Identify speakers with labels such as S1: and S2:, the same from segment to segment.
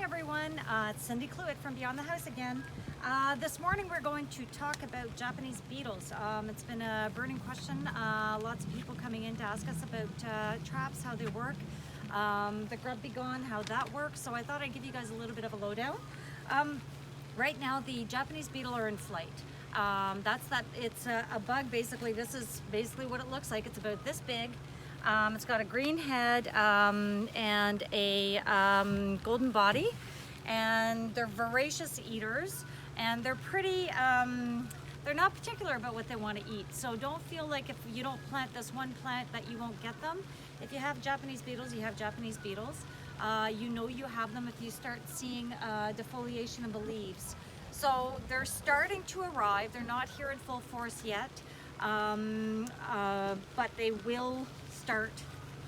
S1: everyone, it's Cindy Cluett from Beyond the House again. This morning we're going to talk about Japanese beetles. It's been a burning question. Lots of people coming in to ask us about traps, how they work, the grub be gone, how that works. So I thought I'd give you guys a little bit of a lowdown. Right now the Japanese beetle are in flight. It's a bug basically. This is basically what it looks like. It's about this big. It's got a green head and a golden body, and they're voracious eaters, and they're pretty, they're not particular about what they want to eat. So don't feel like if you don't plant this one plant that you won't get them. If you have Japanese beetles, you have Japanese beetles. You know you have them if you start seeing defoliation of the leaves. So they're starting to arrive. They're not here in full force yet, but they will start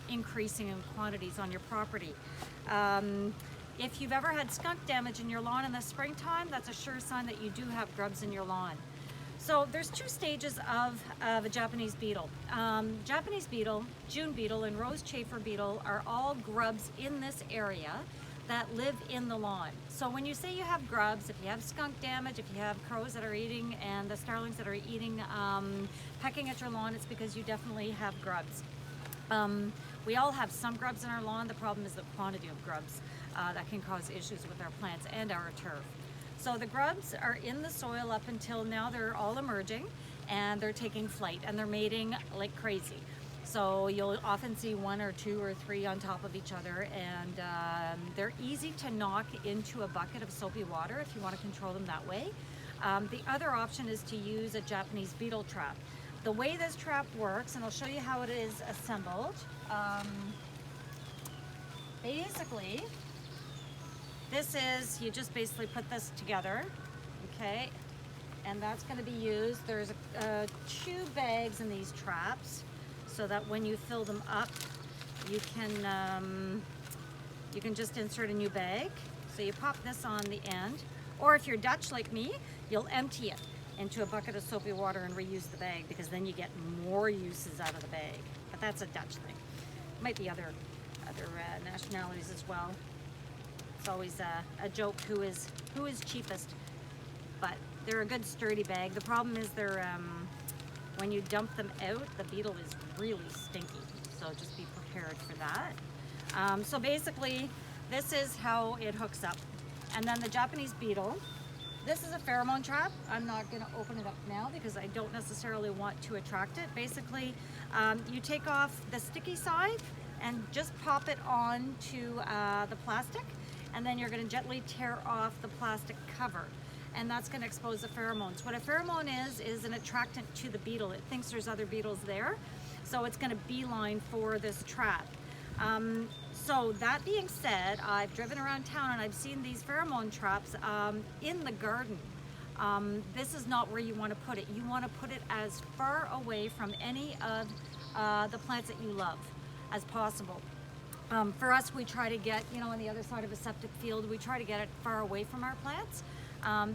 S1: increasing in quantities on your property. If you've ever had skunk damage in your lawn in the springtime, that's a sure sign that you do have grubs in your lawn. So there's two stages of a Japanese beetle. Japanese beetle, June beetle, and rose chafer beetle are all grubs in this area that live in the lawn. So when you say you have grubs, if you have skunk damage, if you have crows that are eating and the starlings that are eating, pecking at your lawn, it's because you definitely have grubs. We all have some grubs in our lawn. The problem is the quantity of grubs that can cause issues with our plants and our turf. So the grubs are in the soil up until now. They're all emerging and they're taking flight and they're mating like crazy. So you'll often see one or two or three on top of each other, and they're easy to knock into a bucket of soapy water if you want to control them that way. The other option is to use a Japanese beetle trap. The way this trap works, and I'll show you how it is assembled. Basically, this is, you just basically put this together, okay? And that's gonna be used. There's two bags in these traps so that when you fill them up, you can just insert a new bag. So you pop this on the end, or if you're Dutch like me, you'll empty it into a bucket of soapy water and reuse the bag, because then you get more uses out of the bag. But that's a Dutch thing. Might be other nationalities as well. It's always a joke who is cheapest, but they're a good sturdy bag. The problem is they're when you dump them out, the beetle is really stinky, so just be prepared for that. So basically this is how it hooks up. And then the Japanese beetle, this is a pheromone trap. I'm not going to open it up now because I don't necessarily want to attract it. Basically, you take off the sticky side and just pop it onto the plastic, and then you're going to gently tear off the plastic cover, and that's going to expose the pheromones. What a pheromone is an attractant to the beetle. It thinks there's other beetles there, so it's going to beeline for this trap. So that being said, I've driven around town and I've seen these pheromone traps in the garden. This is not where you want to put it. You want to put it as far away from any of the plants that you love as possible. For us, we try to get, on the other side of a septic field, we try to get it far away from our plants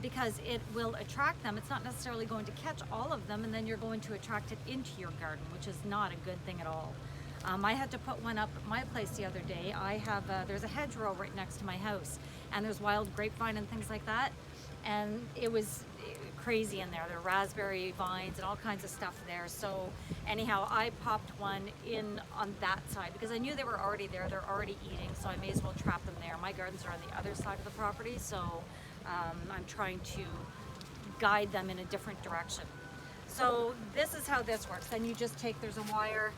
S1: because it will attract them. It's not necessarily going to catch all of them, and then you're going to attract it into your garden, which is not a good thing at all. I had to put one up at my place the other day. There's a hedgerow right next to my house, and there's wild grapevine and things like that, and it was crazy in there. There are raspberry vines and all kinds of stuff there. So anyhow, I popped one in on that side because I knew they were already there. They're already eating, so I may as well trap them there. My gardens are on the other side of the property, so I'm trying to guide them in a different direction. So this is how this works. Then you just take, there's a wire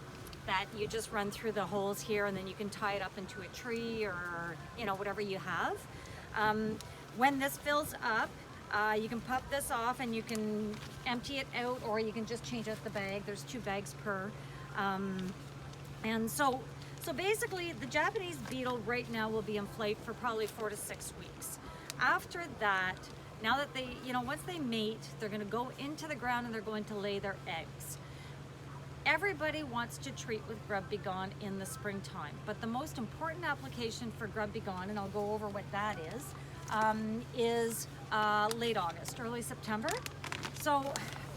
S1: that you just run through the holes here, and then you can tie it up into a tree or whatever you have. When this fills up, you can pop this off and you can empty it out, or you can just change out the bag. There's 2 bags per. And so basically the Japanese beetle right now will be in flight for probably 4 to 6 weeks. After that, now that they, once they mate, they're going to go into the ground and they're going to lay their eggs. Everybody wants to treat with grub be gone in the springtime, but the most important application for grub be gone, and I'll go over what that is late August, early September. So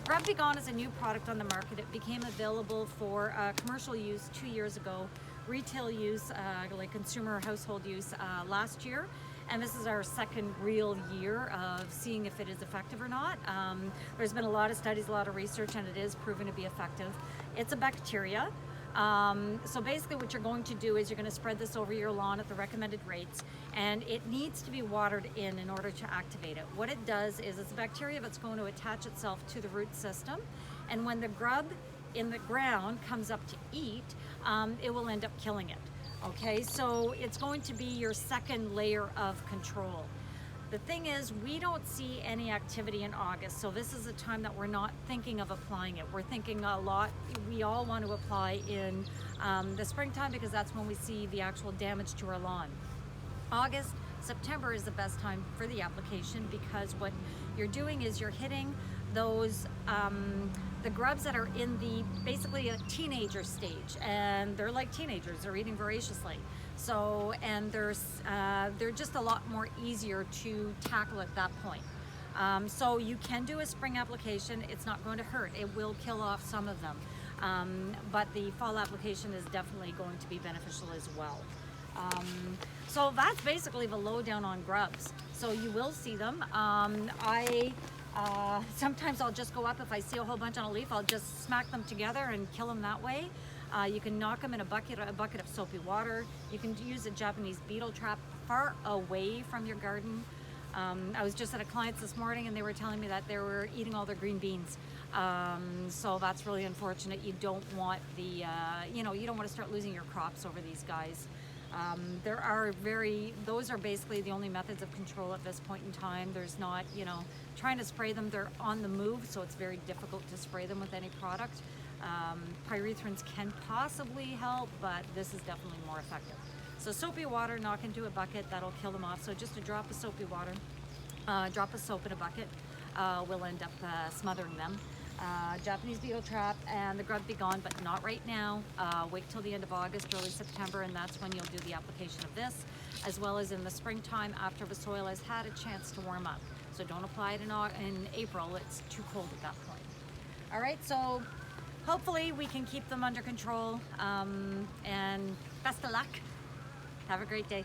S1: grub be gone is a new product on the market. It became available for commercial use 2 years ago, retail use, like consumer household use last year, and this is our second real year of seeing if it is effective or not. There's been a lot of studies, a lot of research, and it is proven to be effective. It's a bacteria. So basically what you're going to do is you're going to spread this over your lawn at the recommended rates, and it needs to be watered in order to activate it. What it does is it's a bacteria that's going to attach itself to the root system, and when the grub in the ground comes up to eat, it will end up killing it. Okay, so it's going to be your second layer of control. The thing is, we don't see any activity in August, so this is a time that we're not thinking of applying it. We're thinking a lot, we all want to apply in the springtime because that's when we see the actual damage to our lawn. August, September is the best time for the application because what you're doing is you're hitting those the grubs that are in the basically a teenager stage, and they're like teenagers, they're eating voraciously. So, and they're just a lot more easier to tackle at that point. So you can do a spring application. It's not going to hurt. It will kill off some of them. But the fall application is definitely going to be beneficial as well. So that's basically the lowdown on grubs. So you will see them. Sometimes I'll just go up, if I see a whole bunch on a leaf, I'll just smack them together and kill them that way. You can knock them in a bucket of soapy water. You can use a Japanese beetle trap far away from your garden. I was just at a client's this morning and they were telling me that they were eating all their green beans. So that's really unfortunate. You don't want the, you don't want to start losing your crops over these guys. Those are basically the only methods of control at this point in time. There's not, trying to spray them, they're on the move, so it's very difficult to spray them with any product. Pyrethrins can possibly help, but this is definitely more effective. So soapy water, knock into a bucket, that'll kill them off. So just a drop of soapy water, drop of soap in a bucket will end up smothering them. Japanese beetle trap, and the grub be gone, but not right now. Wait till the end of August, early September, and that's when you'll do the application of this, as well as in the springtime after the soil has had a chance to warm up. So don't apply it in April, it's too cold at that point. All right, so hopefully we can keep them under control, and best of luck. Have a great day.